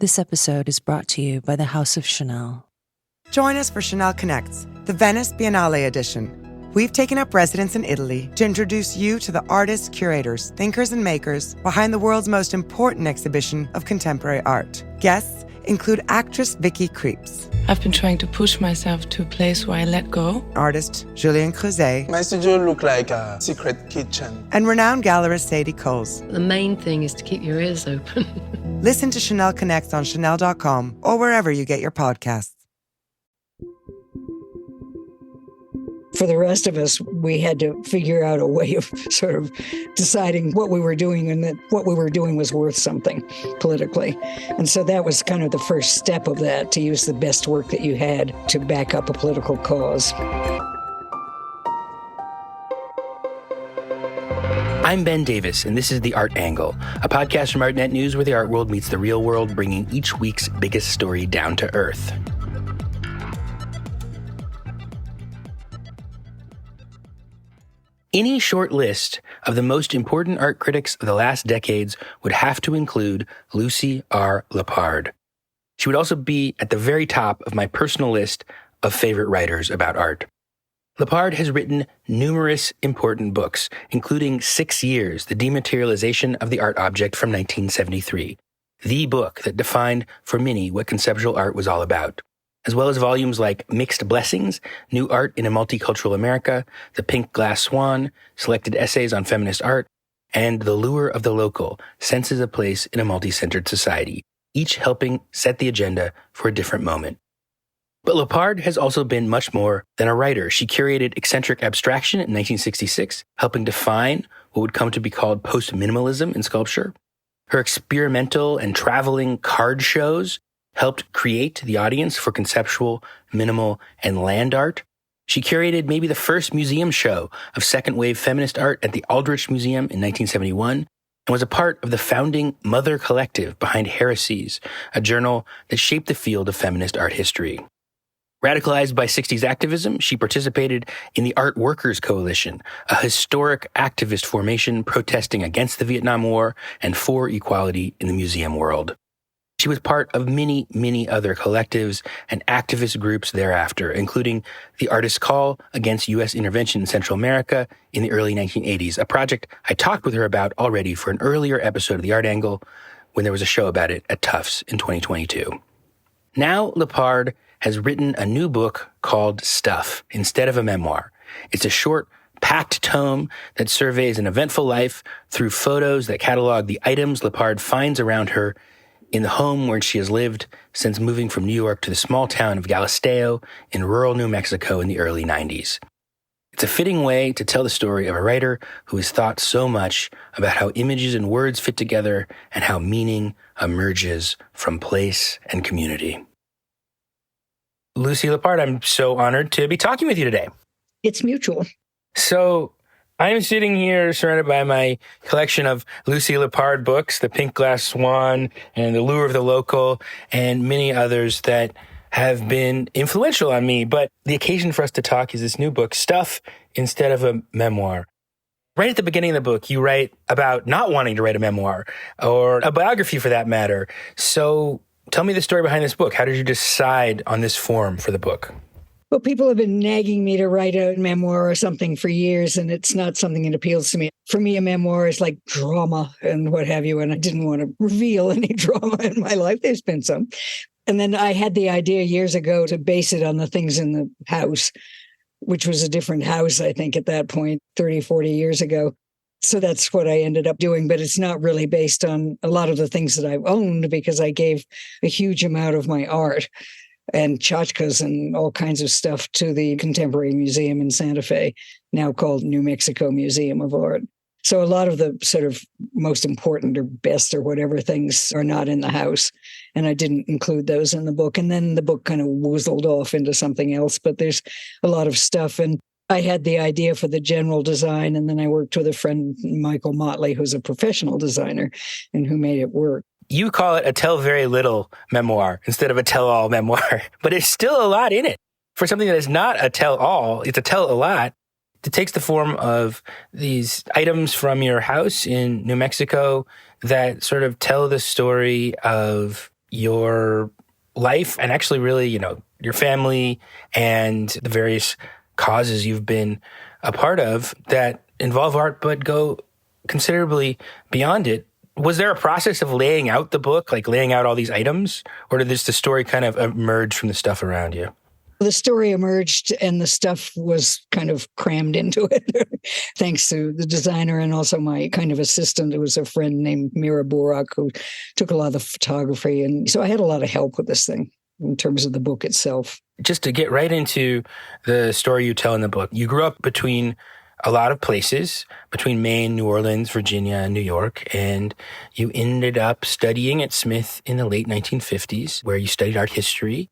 This episode is brought to you by the House of Chanel. Join us for Chanel Connects, the Venice Biennale edition. We've taken up residence in Italy to introduce you to the artists, curators, thinkers, and makers behind the world's most important exhibition of contemporary art. Guests include actress Vicky Krieps. I've been trying to push myself to a place where I let go. Artist Julien Creuset. My studio looked like a secret kitchen. And renowned gallerist Sadie Coles. The main thing is to keep your ears open. Listen to Chanel Connects on Chanel.com or wherever you get your podcasts. For the rest of us, we had to figure out a way of sort of deciding what we were doing and that what we were doing was worth something politically. And so that was kind of the first step of that, to use the best work that you had to back up a political cause. I'm Ben Davis, and this is The Art Angle, a podcast from ArtNet News where the art world meets the real world, bringing each week's biggest story down to earth. Any short list of the most important art critics of the last decades would have to include Lucy R. Lippard. She would also be at the very top of my personal list of favorite writers about art. Lippard has written numerous important books, including 6 Years, The Dematerialization of the Art Object from 1973, the book that defined for many what conceptual art was all about, as well as volumes like Mixed Blessings, New Art in a Multicultural America, The Pink Glass Swan, Selected Essays on Feminist Art, and The Lure of the Local, Senses of Place in a Multi-Centered Society, each helping set the agenda for a different moment. But Lippard has also been much more than a writer. She curated Eccentric Abstraction in 1966, helping define what would come to be called post-minimalism in sculpture. Her experimental and traveling card shows helped create the audience for conceptual, minimal, and land art. She curated maybe the first museum show of second-wave feminist art at the Aldrich Museum in 1971, and was a part of the founding Mother Collective behind Heresies, a journal that shaped the field of feminist art history. Radicalized by 60s activism, she participated in the Art Workers Coalition, a historic activist formation protesting against the Vietnam War and for equality in the museum world. She was part of many, many other collectives and activist groups thereafter, including the Artist's Call against U.S. intervention in Central America in the early 1980s, a project I talked with her about already for an earlier episode of The Art Angle when there was a show about it at Tufts in 2022. Now Lippard has written a new book called Stuff instead of a memoir. It's a short, packed tome that surveys an eventful life through photos that catalog the items Lippard finds around her in the home where she has lived since moving from New York to the small town of Galisteo in rural New Mexico in the early 90s. It's a fitting way to tell the story of a writer who has thought so much about how images and words fit together and how meaning emerges from place and community. Lucy Lippard, I'm so honored to be talking with you today. It's mutual. So I'm sitting here surrounded by my collection of Lucy Lippard books, The Pink Glass Swan and The Lure of the Local, and many others that have been influential on me. But the occasion for us to talk is this new book, Stuff instead of a memoir. Right at the beginning of the book, you write about not wanting to write a memoir or a biography for that matter. So tell me the story behind this book. How did you decide on this form for the book? Well, people have been nagging me to write a memoir or something for years, and it's not something that appeals to me. For me, a memoir is like drama and what have you, and I didn't want to reveal any drama in my life. There's been some. And then I had the idea years ago to base it on the things in the house, which was a different house, I think, at that point, 30, 40 years ago. So that's what I ended up doing, but it's not really based on a lot of the things that I've owned because I gave a huge amount of my art and tchotchkes and all kinds of stuff to the Contemporary Museum in Santa Fe, now called New Mexico Museum of Art. So a lot of the sort of most important or best or whatever things are not in the house. And I didn't include those in the book. And then the book kind of woozled off into something else. But there's a lot of stuff. And I had the idea for the general design. And then I worked with a friend, Michael Motley, who's a professional designer and who made it work. You call it a tell very little memoir instead of a tell all memoir, but there's still a lot in it. For something that is not a tell all, it's a tell a lot. It takes the form of these items from your house in New Mexico that sort of tell the story of your life and actually really, your family and the various causes you've been a part of that involve art but go considerably beyond it. Was there a process of laying out the book, like laying out all these items, or did the story kind of emerge from the stuff around you? The story emerged and the stuff was kind of crammed into it, thanks to the designer and also my kind of assistant, who was a friend named Mira Burak, who took a lot of the photography. And so I had a lot of help with this thing in terms of the book itself. Just to get right into the story you tell in the book, you grew up between a lot of places, between Maine, New Orleans, Virginia, and New York, and you ended up studying at Smith in the late 1950s, where you studied art history.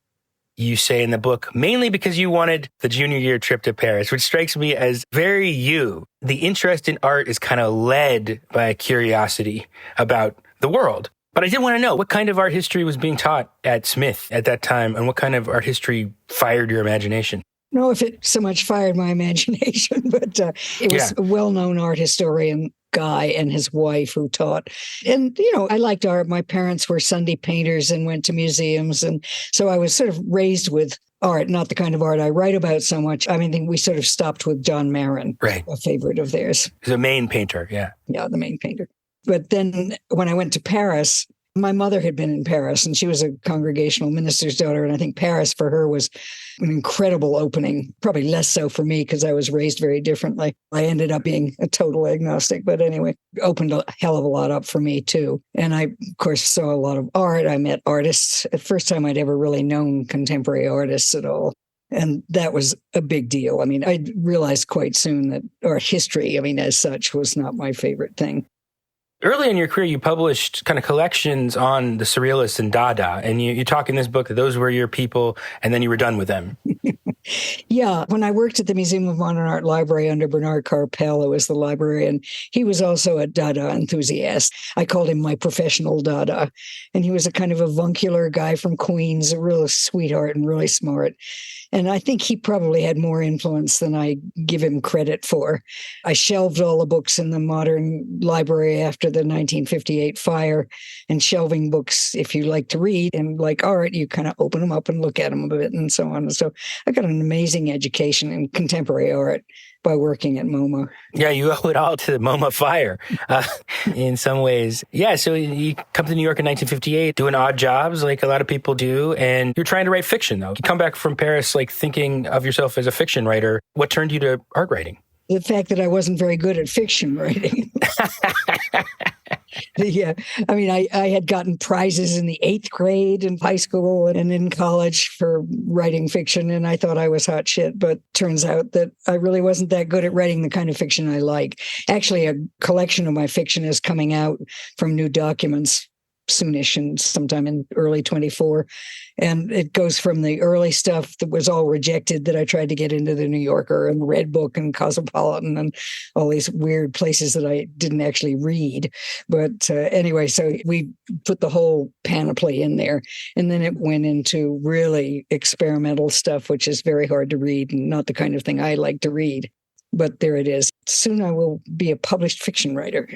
You say in the book, mainly because you wanted the junior year trip to Paris, which strikes me as very you. The interest in art is kind of led by a curiosity about the world. But I did want to know, what kind of art history was being taught at Smith at that time, and what kind of art history fired your imagination? I don't know if it so much fired my imagination, but it was a well-known art historian guy and his wife who taught. And, I liked art. My parents were Sunday painters and went to museums. And so I was sort of raised with art, not the kind of art I write about so much. I mean, we sort of stopped with John Marin, right, a favorite of theirs. He's a Maine painter, yeah. Yeah, the Maine painter. But then when I went to Paris, my mother had been in Paris and she was a congregational minister's daughter. And I think Paris for her was an incredible opening, probably less so for me because I was raised very differently. I ended up being a total agnostic, but anyway, opened a hell of a lot up for me too. And I, of course, saw a lot of art. I met artists. The first time I'd ever really known contemporary artists at all. And that was a big deal. I mean, I realized quite soon that art history, as such, was not my favorite thing. Early in your career, you published kind of collections on the Surrealists and Dada, and you talk in this book that those were your people, and then you were done with them. Yeah. When I worked at the Museum of Modern Art Library under Bernard Carpel, who was the librarian, he was also a Dada enthusiast. I called him my professional Dada, and he was a kind of avuncular guy from Queens, a real sweetheart and really smart. And I think he probably had more influence than I give him credit for. I shelved all the books in the modern library after the 1958 fire, and shelving books, if you like to read and like art, you kind of open them up and look at them a bit and so on. So I got an amazing education in contemporary art by working at MoMA. Yeah, you owe it all to the MoMA fire in some ways. Yeah, so you come to New York in 1958, doing odd jobs like a lot of people do, and you're trying to write fiction, though. You come back from Paris, like thinking of yourself as a fiction writer. What turned you to art writing? The fact that I wasn't very good at fiction writing. I had gotten prizes in the 8th grade in high school and in college for writing fiction, and I thought I was hot shit, but turns out that I really wasn't that good at writing the kind of fiction I like. Actually, a collection of my fiction is coming out from New Documents soonish and sometime in early 24. And it goes from the early stuff that was all rejected that I tried to get into the New Yorker and Red Book and Cosmopolitan and all these weird places that I didn't actually read. But anyway, so we put the whole panoply in there. And then it went into really experimental stuff, which is very hard to read and not the kind of thing I like to read. But there it is. Soon I will be a published fiction writer.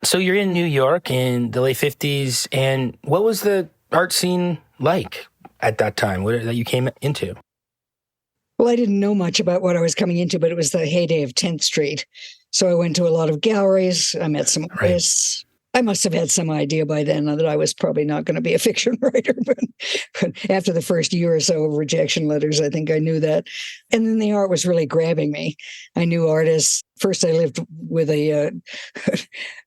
So you're in New York in the late 50s, and what was the art scene like at that time that you came into? Well, I didn't know much about what I was coming into, but it was the heyday of 10th Street. So I went to a lot of galleries. I met some artists. I must have had some idea by then that I was probably not going to be a fiction writer, but after the first year or so of rejection letters, I think I knew that. And then the art was really grabbing me. I knew artists. First, I lived with an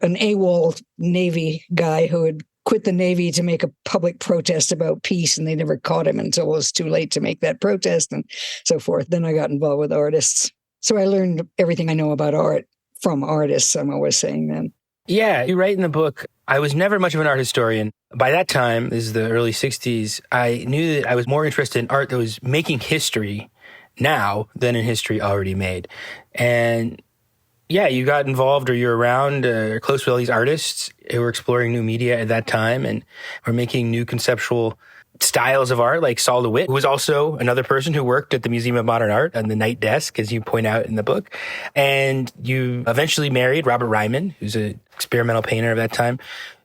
AWOL Navy guy who had quit the Navy to make a public protest about peace, and they never caught him until it was too late to make that protest and so forth. Then I got involved with artists. So I learned everything I know about art from artists, I'm always saying then. Yeah, you write in the book, I was never much of an art historian. By that time, this is the early 60s, I knew that I was more interested in art that was making history now than in history already made. And yeah, you got involved or you're around or close with all these artists who were exploring new media at that time and were making new conceptual styles of art, like Saul DeWitt, who was also another person who worked at the Museum of Modern Art on the night desk, as you point out in the book. And you eventually married Robert Ryman, who's an experimental painter of that time.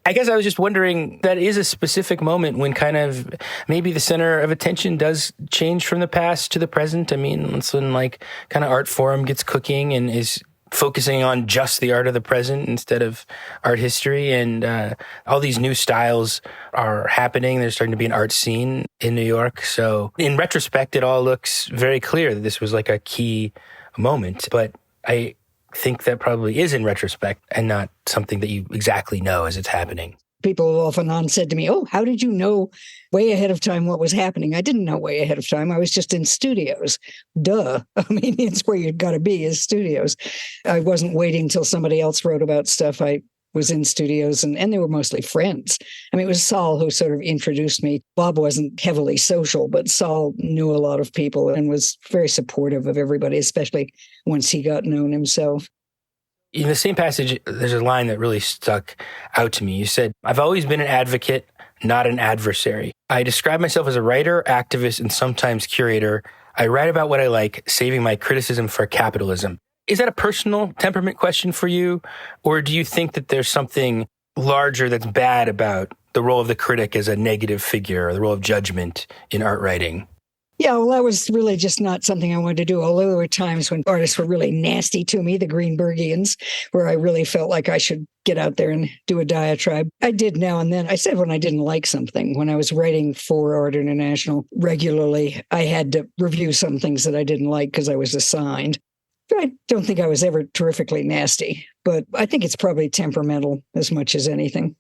I guess I was just wondering, that is a specific moment when kind of maybe the center of attention does change from the past to the present. I mean, it's when like kind of art form gets cooking and is focusing on just the art of the present instead of art history. And all these new styles are happening. There's starting to be an art scene in New York. So in retrospect, it all looks very clear that this was like a key moment. But I think that probably is in retrospect and not something that you exactly know as it's happening. People have off and on said to me, oh, how did you know way ahead of time what was happening? I didn't know way ahead of time. I was just in studios. Duh. I mean, it's where you've got to be, is studios. I wasn't waiting until somebody else wrote about stuff. I was in studios, and they were mostly friends. I mean, it was Saul who sort of introduced me. Bob wasn't heavily social, but Saul knew a lot of people and was very supportive of everybody, especially once he got known himself. In the same passage, there's a line that really stuck out to me. You said, "I've always been an advocate, not an adversary. I describe myself as a writer, activist, and sometimes curator. I write about what I like, saving my criticism for capitalism." Is that a personal temperament question for you? Or do you think that there's something larger that's bad about the role of the critic as a negative figure or the role of judgment in art writing? Yeah, well, that was really just not something I wanted to do. Although there were times when artists were really nasty to me, the Greenbergians, where I really felt like I should get out there and do a diatribe. I did now and then. I said when I didn't like something, when I was writing for Art International regularly, I had to review some things that I didn't like because I was assigned. I don't think I was ever terrifically nasty, but I think it's probably temperamental as much as anything.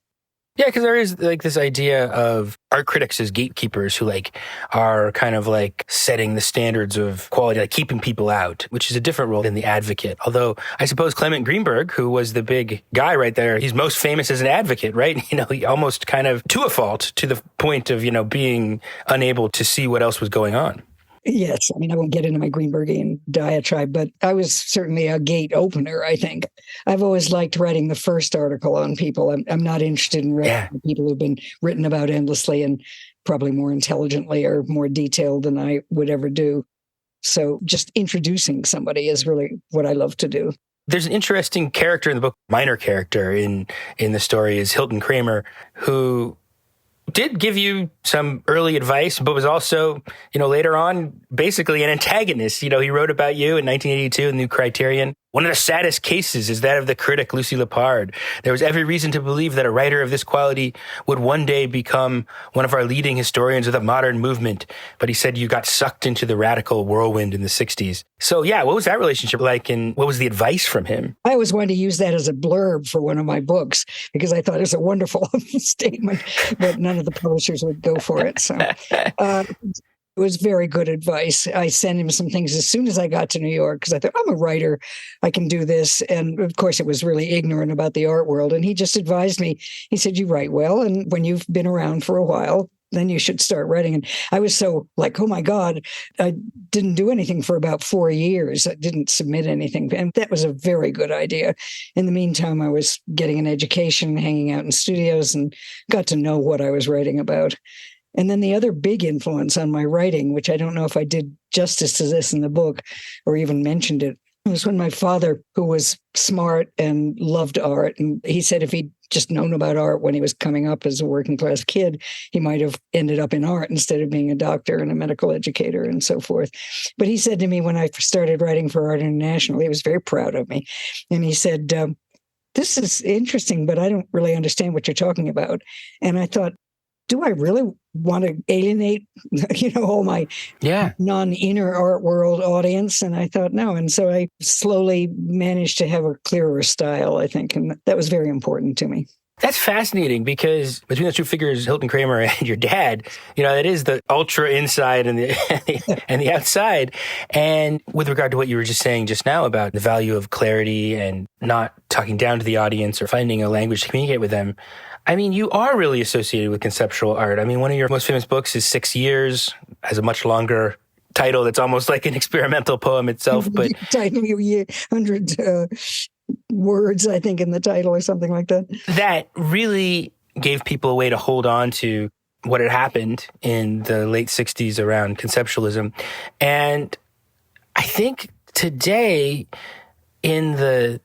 Yeah, because there is like this idea of art critics as gatekeepers who like are kind of like setting the standards of quality, like keeping people out, which is a different role than the advocate. Although I suppose Clement Greenberg, who was the big guy right there, he's most famous as an advocate, right? You know, he almost kind of to a fault, to the point of, you know, being unable to see what else was going on. Yes. I mean, I won't get into my Greenbergian diatribe, but I was certainly a gate opener, I think. I've always liked writing the first article on people. I'm not interested in writing people who've been written about endlessly and probably more intelligently or more detailed than I would ever do. So just introducing somebody is really what I love to do. There's an interesting character in the book, minor character in the story is Hilton Kramer, who did give you some early advice, but was also, you know, later on, basically an antagonist. You know, he wrote about you in 1982 in New Criterion. One of the saddest cases is that of the critic Lucy Lippard. There was every reason to believe that a writer of this quality would one day become one of our leading historians of the modern movement. But he said you got sucked into the radical whirlwind in the 60s. So yeah, what was that relationship like, and what was the advice from him? I always wanted to use that as a blurb for one of my books because I thought it was a wonderful statement, but none of the publishers would go for it. So it was very good advice. I sent him some things as soon as I got to New York because I thought, I'm a writer. I can do this. And of course, it was really ignorant about the art world. And he just advised me. He said, you write well. And when you've been around for a while, then you should start writing. And I was so like, oh, my God, I didn't do anything for about 4 years. I didn't submit anything. And that was a very good idea. In the meantime, I was getting an education, hanging out in studios, and got to know what I was writing about. And then the other big influence on my writing, which I don't know if I did justice to this in the book or even mentioned it, was when my father, who was smart and loved art, and he said if he'd just known about art when he was coming up as a working class kid, he might have ended up in art instead of being a doctor and a medical educator and so forth. But he said to me when I started writing for Art International, he was very proud of me. And he said, this is interesting, but I don't really understand what you're talking about. And I thought, do I really want to alienate, all my non-inner art world audience? And I thought, no. And so I slowly managed to have a clearer style, I think. And that was very important to me. That's fascinating because between those two figures, Hilton Kramer and your dad, that is the ultra inside and the and the outside. And with regard to what you were just saying just now about the value of clarity and not talking down to the audience or finding a language to communicate with them, I mean, you are really associated with conceptual art. I mean, one of your most famous books is 6 Years, has a much longer title that's almost like an experimental poem itself. But 100 words, I think, in the title or something like that. That really gave people a way to hold on to what had happened in the late 60s around conceptualism. And I think today, in the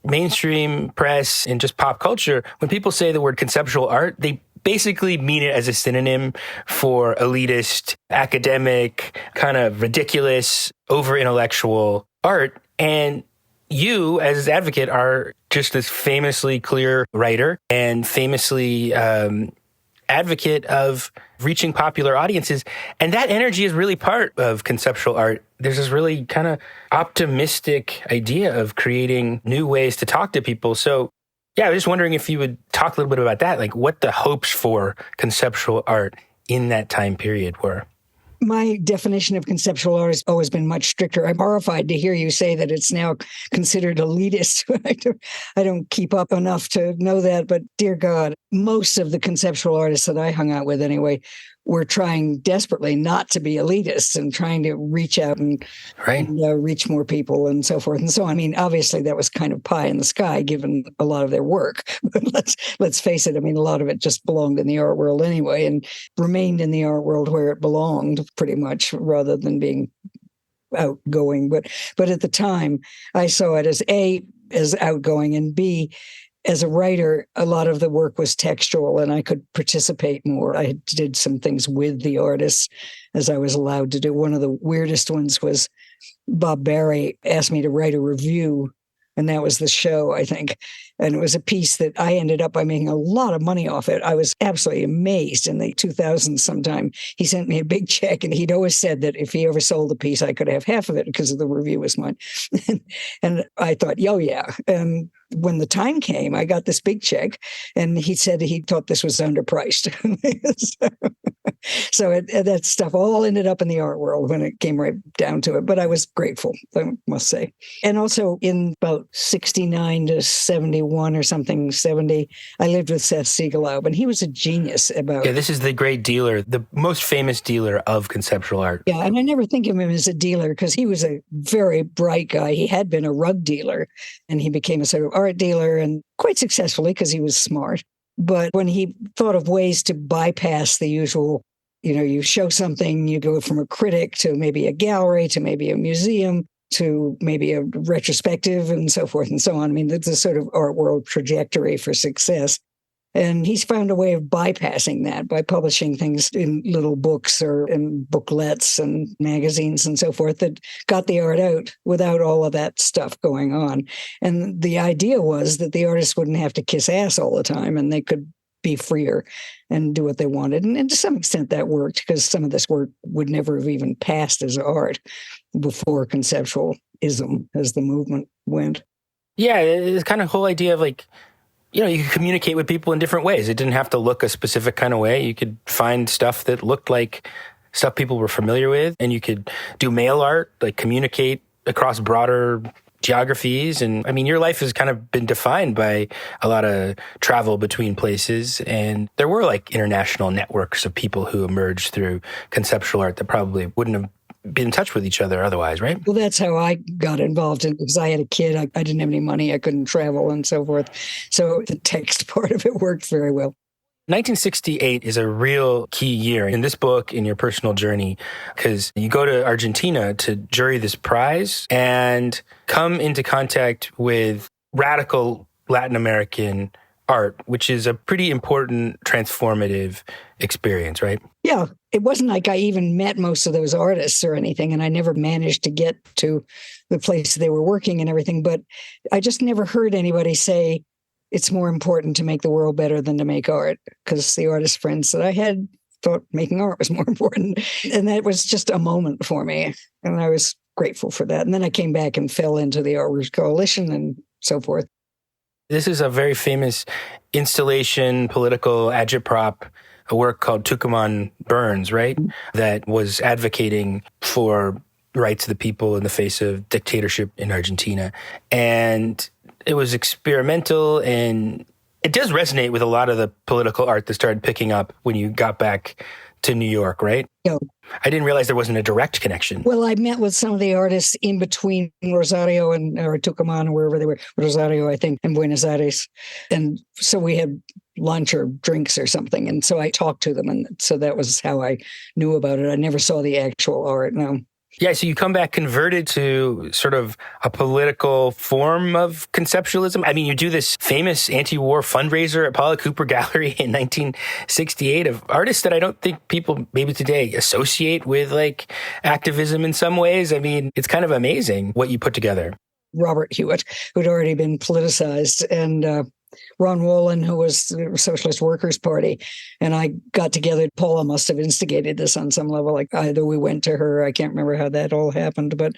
mainstream press and just pop culture, when people say the word conceptual art, they basically mean it as a synonym for elitist, academic, kind of ridiculous, over-intellectual art. And you, as an advocate, are just this famously clear writer and famously advocate of reaching popular audiences. And that energy is really part of conceptual art. There's this really kind of optimistic idea of creating new ways to talk to people. So yeah, I was just wondering if you would talk a little bit about that, like what the hopes for conceptual art in that time period were. My definition of conceptual art has always been much stricter. I'm horrified to hear you say that it's now considered elitist. I don't keep up enough to know that, but dear God, most of the conceptual artists that I hung out with anyway were trying desperately not to be elitists and trying to reach out and reach more people and so forth and so on. I mean, obviously that was kind of pie in the sky given a lot of their work. But let's face it. I mean, a lot of it just belonged in the art world anyway and remained in the art world where it belonged pretty much rather than being outgoing. But at the time, I saw it as A, as outgoing, and B, as a writer, a lot of the work was textual and I could participate more. I did some things with the artists as I was allowed to do. One of the weirdest ones was Bob Barry asked me to write a review, and that was the show, I think. And it was a piece that I ended up by making a lot of money off it. I was absolutely amazed. In the 2000s sometime, he sent me a big check, and he'd always said that if he ever sold a piece, I could have half of it because the review was mine. And I thought, yeah. And when the time came, I got this big check, and he said he thought this was underpriced. So that stuff all ended up in the art world when it came right down to it. But I was grateful, I must say. And also in about 69 to 71 or something, 70, I lived with Seth Siegellaub, and he was a genius about... Yeah, this is the great dealer, the most famous dealer of conceptual art. Yeah, and I never think of him as a dealer because he was a very bright guy. He had been a rug dealer, and he became a sort of art dealer, and quite successfully because he was smart. But when he thought of ways to bypass the usual, you show something, you go from a critic to maybe a gallery to maybe a museum to maybe a retrospective and so forth and so on. I mean, that's a sort of art world trajectory for success. And he's found a way of bypassing that by publishing things in little books or in booklets and magazines and so forth that got the art out without all of that stuff going on. And the idea was that the artists wouldn't have to kiss ass all the time and they could be freer and do what they wanted. And to some extent that worked because some of this work would never have even passed as art before conceptualism as the movement went. Yeah, it's kind of whole idea of like, you could communicate with people in different ways. It didn't have to look a specific kind of way. You could find stuff that looked like stuff people were familiar with, and you could do mail art, like communicate across broader geographies. And I mean, your life has kind of been defined by a lot of travel between places. And there were like international networks of people who emerged through conceptual art that probably wouldn't have been in touch with each other otherwise, right? Well, that's how I got involved in it because I had a kid. I didn't have any money. I couldn't travel and so forth. So the text part of it worked very well. 1968 is a real key year in this book, in your personal journey, because you go to Argentina to jury this prize and come into contact with radical Latin American art, which is a pretty important transformative experience, right? Yeah. It wasn't like I even met most of those artists or anything, and I never managed to get to the place they were working and everything, but I just never heard anybody say it's more important to make the world better than to make art, because the artist friends that I had thought making art was more important. And that was just a moment for me, and I was grateful for that. And then I came back and fell into the Artworks Coalition and so forth. This is a very famous installation, political agitprop, a work called Tucumán Burns, right? That was advocating for rights of the people in the face of dictatorship in Argentina. And it was experimental, and it does resonate with a lot of the political art that started picking up when you got back to New York, right? Yeah. I didn't realize there wasn't a direct connection. Well, I met with some of the artists in between Rosario or Tucumán or wherever they were, Rosario, I think, and Buenos Aires. And so we had lunch or drinks or something. And so I talked to them. And so that was how I knew about it. I never saw the actual art, no. Yeah, so you come back converted to sort of a political form of conceptualism. I mean, you do this famous anti-war fundraiser at Paula Cooper Gallery in 1968 of artists that I don't think people maybe today associate with like activism in some ways. I mean, it's kind of amazing what you put together. Robert Hewitt, who'd already been politicized, and Ron Wolin, who was the Socialist Workers' Party, and I got together. Paula must have instigated this on some level. Like either we went to her, I can't remember how that all happened, but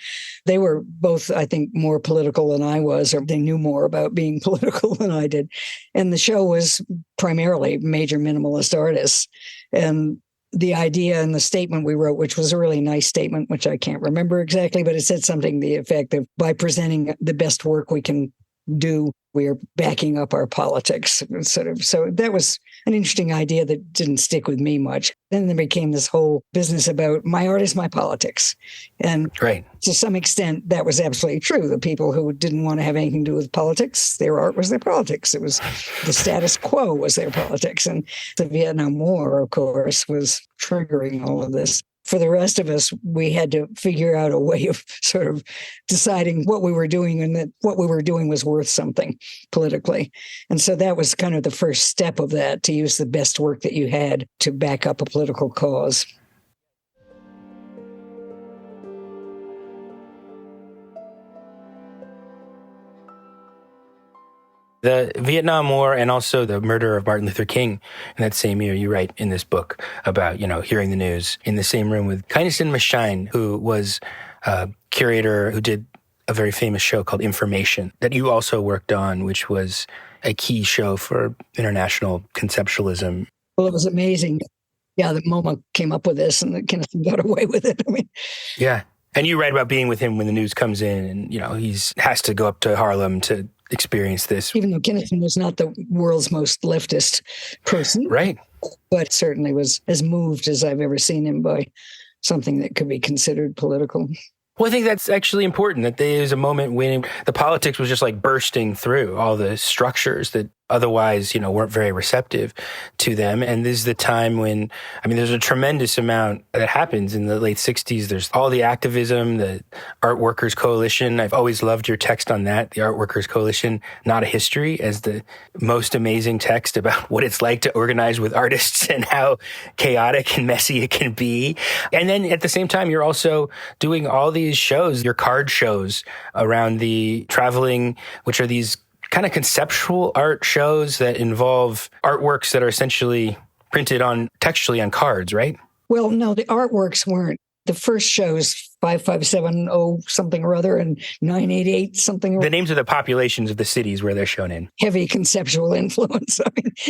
they were both, I think, more political than I was, or they knew more about being political than I did. And the show was primarily major minimalist artists. And the idea and the statement we wrote, which was a really nice statement, which I can't remember exactly, but it said something to the effect of, by presenting the best work we can do, we are backing up our politics. Sort of. So that was an interesting idea that didn't stick with me much. Then there became this whole business about my art is my politics. And right. To some extent, that was absolutely true. The people who didn't want to have anything to do with politics, their art was their politics. It was the status quo was their politics. And the Vietnam War, of course, was triggering all of this. For the rest of us, we had to figure out a way of sort of deciding what we were doing and that what we were doing was worth something politically. And so that was kind of the first step of that, to use the best work that you had to back up a political cause. The Vietnam War and also the murder of Martin Luther King in that same year, you write in this book about, hearing the news in the same room with Kynaston Mashine, who was a curator who did a very famous show called Information that you also worked on, which was a key show for international conceptualism. Well, it was amazing. Yeah, that MoMA came up with this and Kynaston got away with it. I mean, yeah. And you write about being with him when the news comes in and, he's has to go up to Harlem to experience this. Even though Kynaston was not the world's most leftist person. Right. But certainly was as moved as I've ever seen him by something that could be considered political. Well, I think that's actually important, that there is a moment when the politics was just like bursting through all the structures that otherwise, weren't very receptive to them. And this is the time when, there's a tremendous amount that happens in the late 60s. There's all the activism, the Art Workers Coalition. I've always loved your text on that, the Art Workers Coalition, Not a History, as the most amazing text about what it's like to organize with artists and how chaotic and messy it can be. And then at the same time, you're also doing all these shows, your card shows around the traveling, which are these kind of conceptual art shows that involve artworks that are essentially printed on textually on cards, right? Well, no, the artworks weren't. The first shows, 5570 something or other and 988 something. The names of the populations of the cities where they're shown in. Heavy conceptual influence.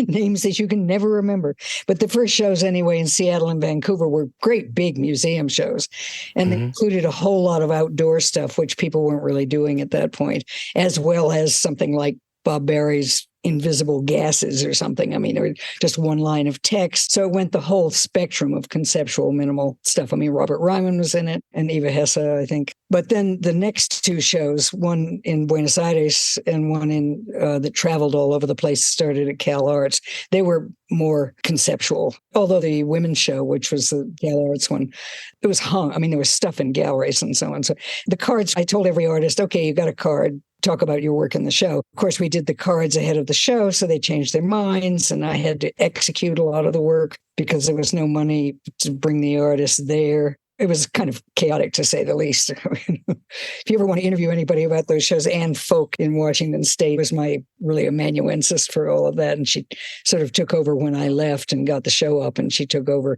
Names that you can never remember. But the first shows anyway in Seattle and Vancouver were great big museum shows. And they included a whole lot of outdoor stuff, which people weren't really doing at that point, as well as something like Bob Barry's Invisible Gases or something. Or just one line of text. So it went the whole spectrum of conceptual minimal stuff. Robert Ryman was in it and Eva Hesse, I think. But then the next two shows, one in Buenos Aires and one in that traveled all over the place, started at Cal Arts. They were more conceptual. Although the women's show, which was the Cal Arts one, it was hung. There was stuff in galleries and so on. So the cards, I told every artist, okay, you got a card. Talk about your work in the show. Of course, we did the cards ahead of the show, so they changed their minds, and I had to execute a lot of the work because there was no money to bring the artist there. It was kind of chaotic, to say the least. If you ever want to interview anybody about those shows, Anne Folk in Washington State was really amanuensis for all of that, and she sort of took over when I left and got the show up, and she took over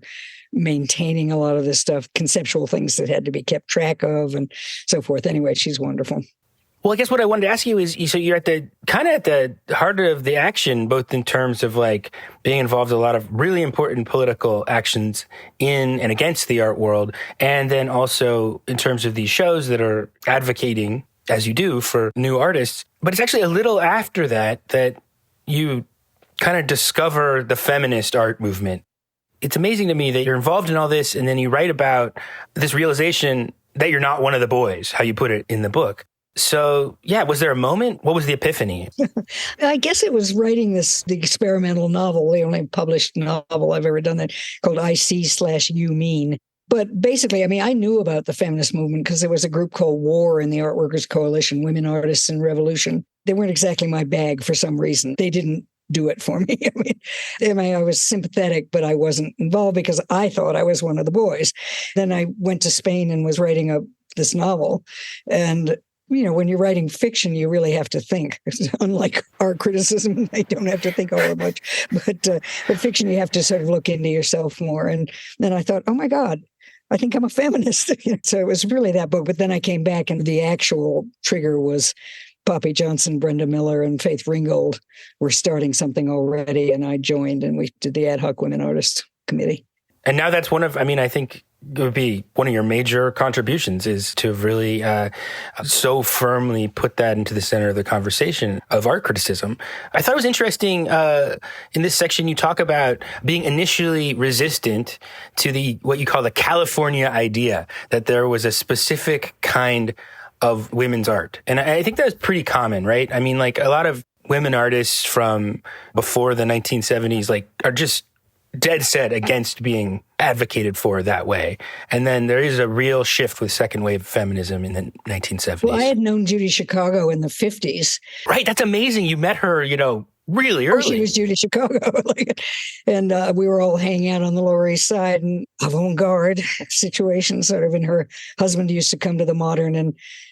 maintaining a lot of this stuff, conceptual things that had to be kept track of and so forth. Anyway, she's wonderful. Well, I guess what I wanted to ask you is, so you're at the heart of the action, both in terms of like being involved in a lot of really important political actions in and against the art world, and then also in terms of these shows that are advocating, as you do, for new artists. But it's actually a little after that you kind of discover the feminist art movement. It's amazing to me that you're involved in all this, and then you write about this realization that you're not one of the boys, how you put it in the book. So, yeah, was there a moment? What was the epiphany? I guess it was writing the experimental novel, the only published novel I've ever done that, called I See / You Mean. But basically, I mean, I knew about the feminist movement because there was a group called WAR in the Art Workers Coalition, Women Artists in Revolution. They weren't exactly my bag for some reason. They didn't do it for me. I was sympathetic, but I wasn't involved because I thought I was one of the boys. Then I went to Spain and was writing this novel. And when you're writing fiction, you really have to think. Unlike art criticism, I don't have to think all that much. But fiction, you have to sort of look into yourself more. And then I thought, oh my God, I think I'm a feminist. So it was really that book. But then I came back and the actual trigger was Poppy Johnson, Brenda Miller, and Faith Ringgold were starting something already. And I joined and we did the Ad Hoc Women Artists Committee. And now that's I think it would be one of your major contributions is to really so firmly put that into the center of the conversation of art criticism. I thought it was interesting in this section you talk about being initially resistant to what you call the California idea, that there was a specific kind of women's art. And I think that's pretty common, right? I mean, like a lot of women artists from before the 1970s are just dead set against being advocated for that way. And then there is a real shift with second wave feminism in the 1970s. Well, I had known Judy Chicago in the 50s. Right. That's amazing. You met her, really early. She was Judy Chicago. And we were all hanging out on the Lower East Side and avant-garde situation, sort of. And her husband used to come to the Modern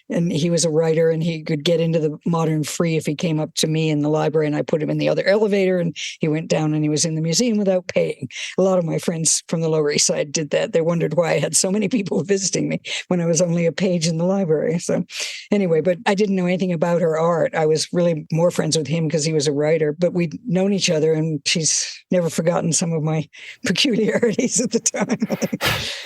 and he was a writer and he could get into the Modern free if he came up to me in the library and I put him in the other elevator and he went down and he was in the museum without paying. A lot of my friends from the Lower East Side did that. They wondered why I had so many people visiting me when I was only a page in the library. So anyway, but I didn't know anything about her art. I was really more friends with him because he was a writer, but we'd known each other and she's never forgotten some of my peculiarities at the time.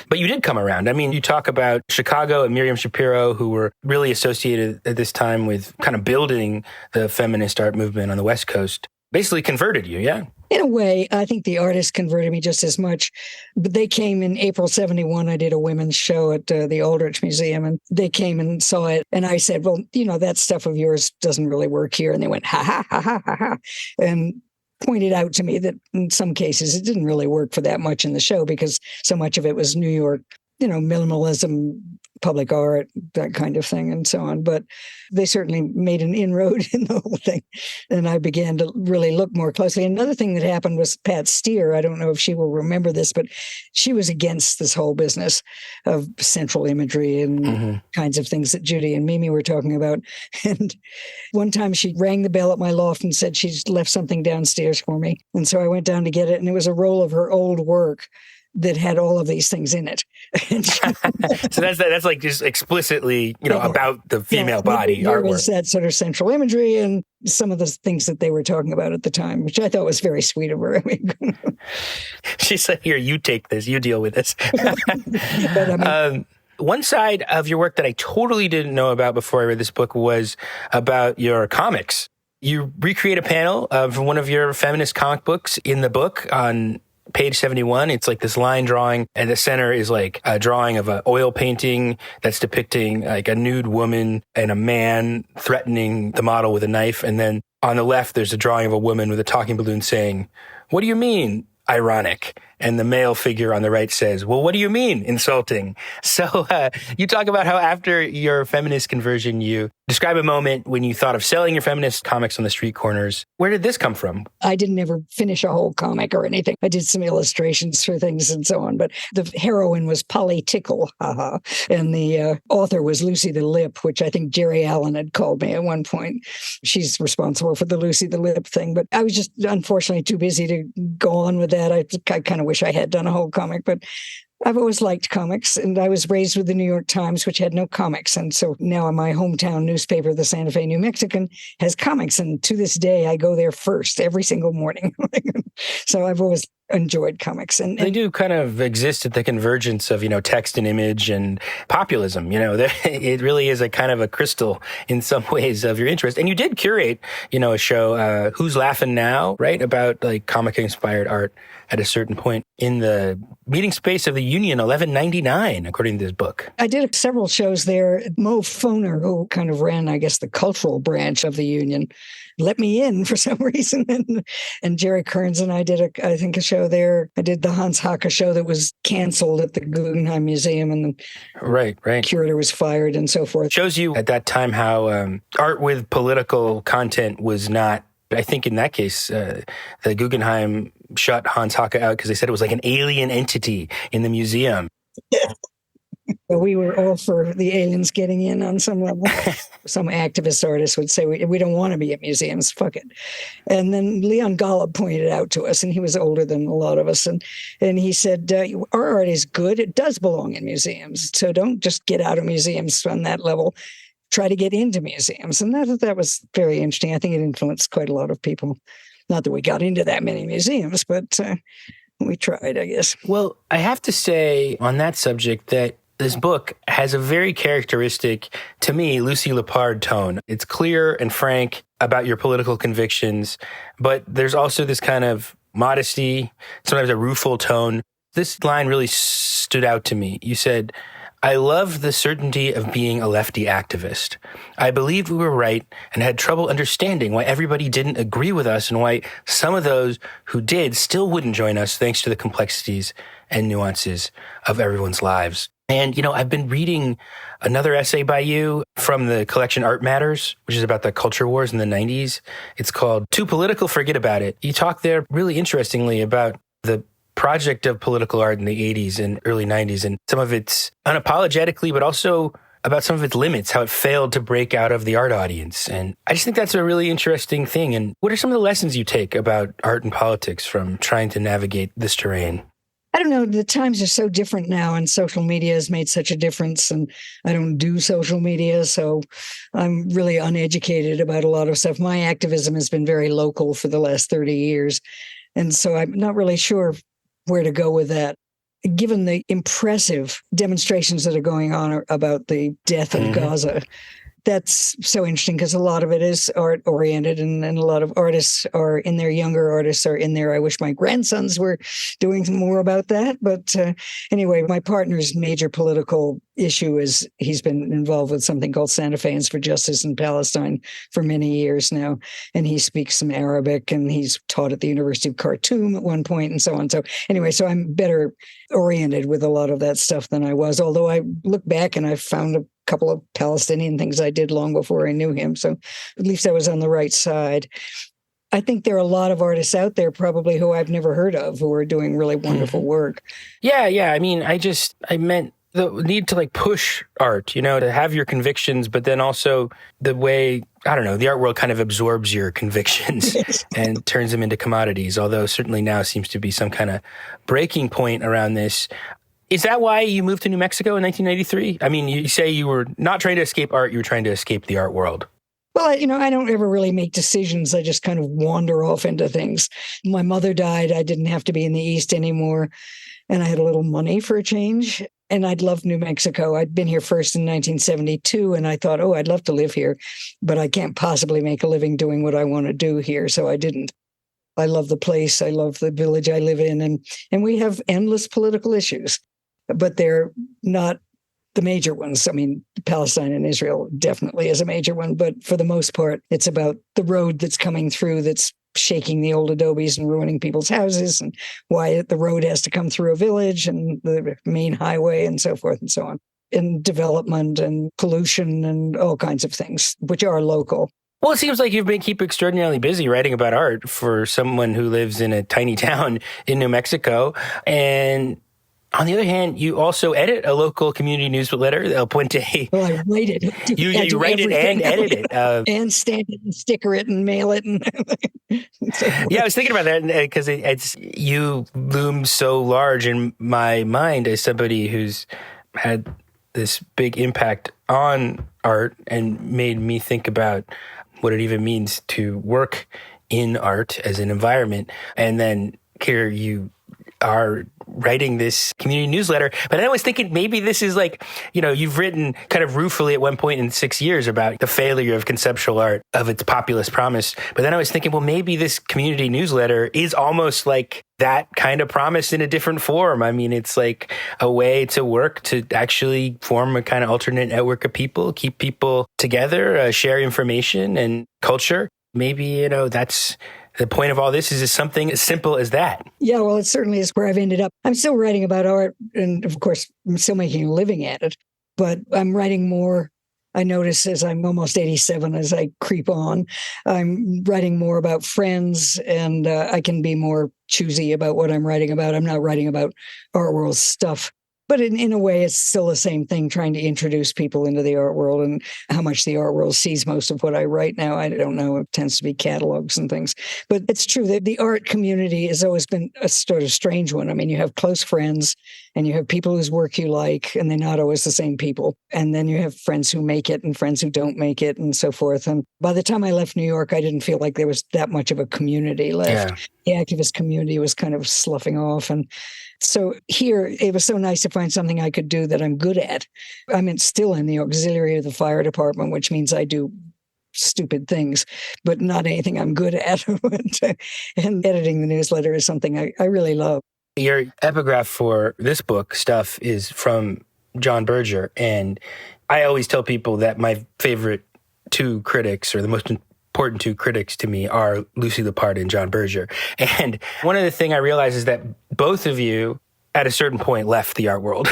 But you did come around. I mean, you talk about Chicago and Miriam Shapiro, who were really associated at this time with kind of building the feminist art movement on the West Coast, basically converted you, yeah? In a way, I think the artists converted me just as much. But they came in April 71. I did a women's show at the Aldrich Museum, and they came and saw it. And I said, well, that stuff of yours doesn't really work here. And they went, ha, ha, ha, ha, ha, ha. And pointed out to me that in some cases it didn't really work for that much in the show because so much of it was New York, minimalism, public art, that kind of thing, and so on. But they certainly made an inroad in the whole thing. And I began to really look more closely. Another thing that happened was Pat Steer. I don't know if she will remember this, but she was against this whole business of central imagery and kinds of things that Judy and Mimi were talking about. And one time she rang the bell at my loft and said she's left something downstairs for me. And so I went down to get it, and it was a roll of her old work that had all of these things in it. So that's like just explicitly, about the female body there artwork. Was that sort of central imagery and some of the things that they were talking about at the time, which I thought was very sweet of her. She said, here, you take this, you deal with this. But, one side of your work that I totally didn't know about before I read this book was about your comics. You recreate a panel from one of your feminist comic books in the book on page 71. It's like this line drawing, and the center is like a drawing of an oil painting that's depicting like a nude woman and a man threatening the model with a knife. And then on the left, there's a drawing of a woman with a talking balloon saying, "What do you mean, ironic?" And the male figure on the right says, "Well, what do you mean, insulting?" So you talk about how after your feminist conversion, you describe a moment when you thought of selling your feminist comics on the street corners. Where did this come from? I didn't ever finish a whole comic or anything. I did some illustrations for things and so on. But the heroine was Polly Tickle, and the author was Lucy the Lip, which I think Jerry Allen had called me at one point. She's responsible for the Lucy the Lip thing. But I was just unfortunately too busy to go on with that. I kind of wish I had done a whole comic, but I've always liked comics, and I was raised with the New York Times, which had no comics. And so now my hometown newspaper, the Santa Fe New Mexican, has comics. And to this day, I go there first every single morning. So I've always enjoyed comics. And they do kind of exist at the convergence of, text and image and populism. It really is a kind of a crystal in some ways of your interest. And you did curate, a show, Who's Laughing Now, right? About like comic inspired art. at a certain point in the meeting space of the Union 1199, according to this book. I did several shows there. Mo Foner, who kind of ran, I guess, the cultural branch of the Union, let me in for some reason. And Jerry Kearns and I did, I think, a show there. I did the Hans Hacke show that was canceled at the Guggenheim Museum, and the curator was fired and so forth. Shows you at that time how art with political content was not, I think in that case, the Guggenheim shut Hans Hacke out because they said it was like an alien entity in the museum. Yeah. We were all for the aliens getting in on some level. Some activist artists would say, we don't want to be at museums, fuck it. And then Leon Golub pointed out to us, and he was older than a lot of us, and he said, our art is good. It does belong in museums. So don't just get out of museums on that level. Try to get into museums. And that was very interesting. I think it influenced quite a lot of people. Not that we got into that many museums, but we tried, I guess. Well, I have to say on that subject that this book has a very characteristic, to me, Lucy Lippard tone. It's clear and frank about your political convictions, but there's also this kind of modesty, sometimes a rueful tone. This line really stood out to me. You said, I love the certainty of being a lefty activist. I believed we were right and had trouble understanding why everybody didn't agree with us and why some of those who did still wouldn't join us thanks to the complexities and nuances of everyone's lives. And, I've been reading another essay by you from the collection Art Matters, which is about the culture wars in the 90s. It's called Too Political, Forget About It. You talk there really interestingly about the project of political art in the 80s and early 90s and some of its unapologetically, but also about some of its limits, how it failed to break out of the art audience. And I just think that's a really interesting thing. And what are some of the lessons you take about art and politics from trying to navigate this terrain? I don't know. The times are so different now, and social media has made such a difference. And I don't do social media, so I'm really uneducated about a lot of stuff. My activism has been very local for the last 30 years. And so I'm not really sure where to go with that. Given the impressive demonstrations that are going on about the death of Gaza, that's so interesting because a lot of it is art oriented and a lot of artists are in there, younger artists are in there. I wish my grandsons were doing more about that. But anyway, my partner's major political issue is he's been involved with something called Santa Feans for Justice in Palestine for many years now. And he speaks some Arabic and he's taught at the University of Khartoum at one point and so on. So anyway, so I'm better oriented with a lot of that stuff than I was, although I look back and I found a couple of Palestinian things I did long before I knew him. So at least I was on the right side. I think there are a lot of artists out there probably who I've never heard of who are doing really wonderful work. Yeah. I mean, I meant the need to push art, to have your convictions, but then also the way, I don't know, the art world kind of absorbs your convictions and turns them into commodities, although certainly now seems to be some kind of breaking point around this. Is that why you moved to New Mexico in 1993? I mean, you say you were not trying to escape art, you were trying to escape the art world. Well, I don't ever really make decisions. I just kind of wander off into things. My mother died. I didn't have to be in the East anymore. And I had a little money for a change. And I'd loved New Mexico. I'd been here first in 1972. And I thought, I'd love to live here. But I can't possibly make a living doing what I want to do here. So I didn't. I love the place. I love the village I live in. And we have endless political issues. But they're not the major ones. I mean, Palestine and Israel definitely is a major one, but for the most part, it's about the road that's coming through that's shaking the old adobes and ruining people's houses and why the road has to come through a village and the main highway and so forth and so on. And development and pollution and all kinds of things, which are local. Well, it seems like you've been keep extraordinarily busy writing about art for someone who lives in a tiny town in New Mexico. And on the other hand, you also edit a local community newsletter, El Puente. Well, I write it. You write it and edit it. And stamp it and sticker it and mail it. Yeah, I was thinking about that because you loom so large in my mind as somebody who's had this big impact on art and made me think about what it even means to work in art as an environment. And then here you are writing this community newsletter. But I was thinking maybe this is like, you've written kind of ruefully at one point in 6 years about the failure of conceptual art, of its populist promise. But then I was thinking, well, maybe this community newsletter is almost like that kind of promise in a different form. I mean, it's like a way to work to actually form a kind of alternate network of people, keep people together, share information and culture. Maybe, that's the point of all this is something as simple as that. Yeah, well, it certainly is where I've ended up. I'm still writing about art, and of course, I'm still making a living at it, but I'm writing more. I notice as I'm almost 87, as I creep on, I'm writing more about friends, and I can be more choosy about what I'm writing about. I'm not writing about art world stuff. But in a way, it's still the same thing, trying to introduce people into the art world and how much the art world sees most of what I write now. I don't know. It tends to be catalogs and things. But it's true that the art community has always been a sort of strange one. I mean, you have close friends and you have people whose work you like, and they're not always the same people. And then you have friends who make it and friends who don't make it and so forth. And by the time I left New York, I didn't feel like there was that much of a community left. Yeah. The activist community was kind of sloughing off. And so here, it was so nice to find something I could do that I'm good at. I'm still in the auxiliary of the fire department, which means I do stupid things, but not anything I'm good at. And editing the newsletter is something I really love. Your epigraph for this book, Stuff, is from John Berger. And I always tell people that my favorite two critics, or the most important two critics to me, are Lucy Lippard and John Berger. And one of the things I realized is that both of you at a certain point left the art world.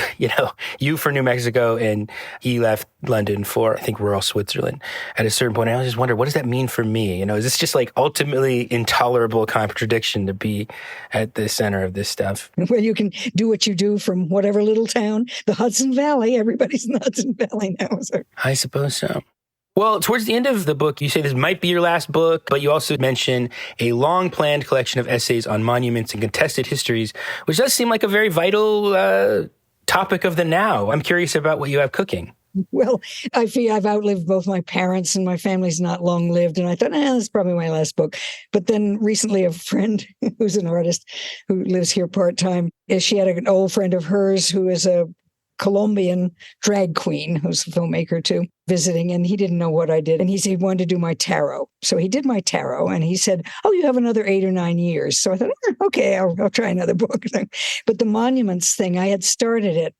You for New Mexico and he left London for, I think, rural Switzerland. At a certain point, I always just wonder, what does that mean for me? Is this just like ultimately intolerable contradiction to be at the center of this stuff? Well, you can do what you do from whatever little town, the Hudson Valley. Everybody's in the Hudson Valley now. So. I suppose so. Well, towards the end of the book, you say this might be your last book, but you also mention a long-planned collection of essays on monuments and contested histories, which does seem like a very vital topic of the now. I'm curious about what you have cooking. Well, I feel I've outlived both my parents, and my family's not long lived. And I thought, that's probably my last book. But then recently a friend who's an artist who lives here part-time, she had an old friend of hers who is a Colombian drag queen, who's a filmmaker too, visiting, and he didn't know what I did. And he said he wanted to do my tarot. So he did my tarot, and he said, you have another 8 or 9 years. So I thought, okay, I'll try another book. But the monuments thing, I had started it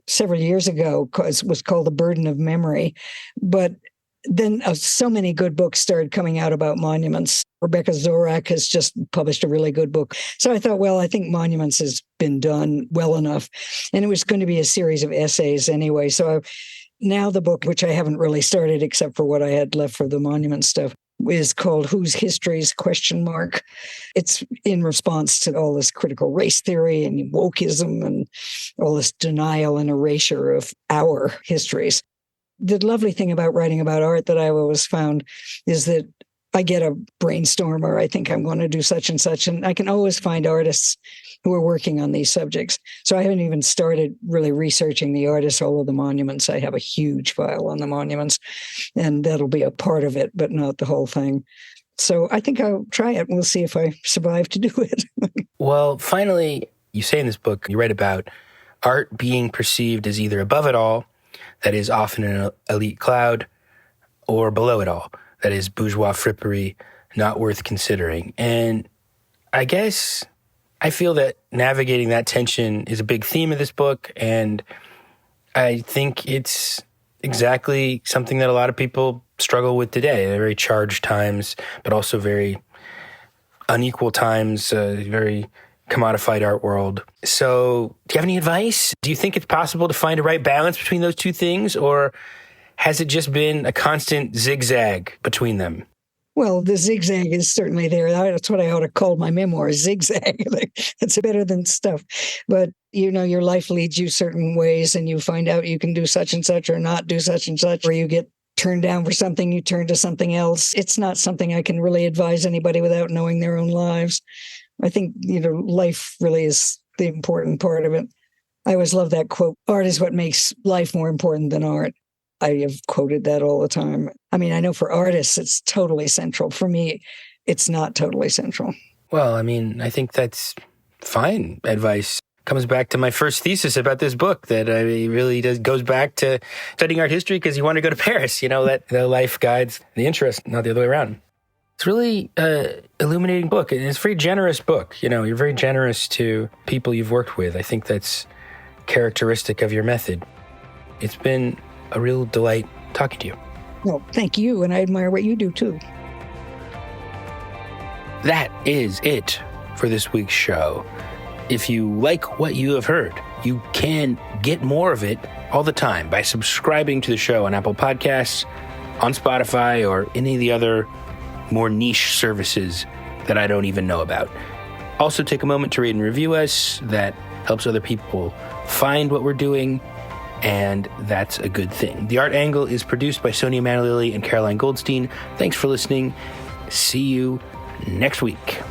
several years ago because it was called The Burden of Memory. But then so many good books started coming out about monuments. Rebecca Zorak has just published a really good book. So I thought, well, I think monuments has been done well enough. And it was going to be a series of essays anyway. So now the book, which I haven't really started except for what I had left for the monument stuff, is called Whose Histories? ? It's in response to all this critical race theory and wokeism and all this denial and erasure of our histories. The lovely thing about writing about art that I've always found is that I get a brainstorm, or I think I'm going to do such and such, and I can always find artists who are working on these subjects. So I haven't even started really researching the artists, all of the monuments. I have a huge file on the monuments, and that'll be a part of it, but not the whole thing. So I think I'll try it. We'll see if I survive to do it. Well, finally, you say in this book, you write about art being perceived as either above it all, that is often an elite cloud, or below it all, that is bourgeois frippery, not worth considering. And I guess I feel that navigating that tension is a big theme of this book, and I think it's exactly something that a lot of people struggle with today. They're very charged times, but also very unequal times, very commodified art world. So do you have any advice? Do you think it's possible to find a right balance between those two things, or has it just been a constant zigzag between them? Well, the zigzag is certainly there. That's what I ought to call my memoir, zigzag. It's better than stuff. But, your life leads you certain ways, and you find out you can do such and such or not do such and such, or you get turned down for something, you turn to something else. It's not something I can really advise anybody without knowing their own lives. I think, life really is the important part of it. I always love that quote, art is what makes life more important than art. I have quoted that all the time. I mean, I know for artists, it's totally central. For me, it's not totally central. Well, I mean, I think that's fine advice. Comes back to my first thesis about this book that goes back to studying art history because you want to go to Paris, that the life guides the interest, not the other way around. It's really an illuminating book, and it's a very generous book. You're very generous to people you've worked with. I think that's characteristic of your method. It's been a real delight talking to you. Well, thank you, and I admire what you do, too. That is it for this week's show. If you like what you have heard, you can get more of it all the time by subscribing to the show on Apple Podcasts, on Spotify, or any of the other more niche services that I don't even know about. Also, take a moment to rate and review us. That helps other people find what we're doing, and that's a good thing. The Art Angle is produced by Sonia Manalili and Caroline Goldstein. Thanks for listening. See you next week.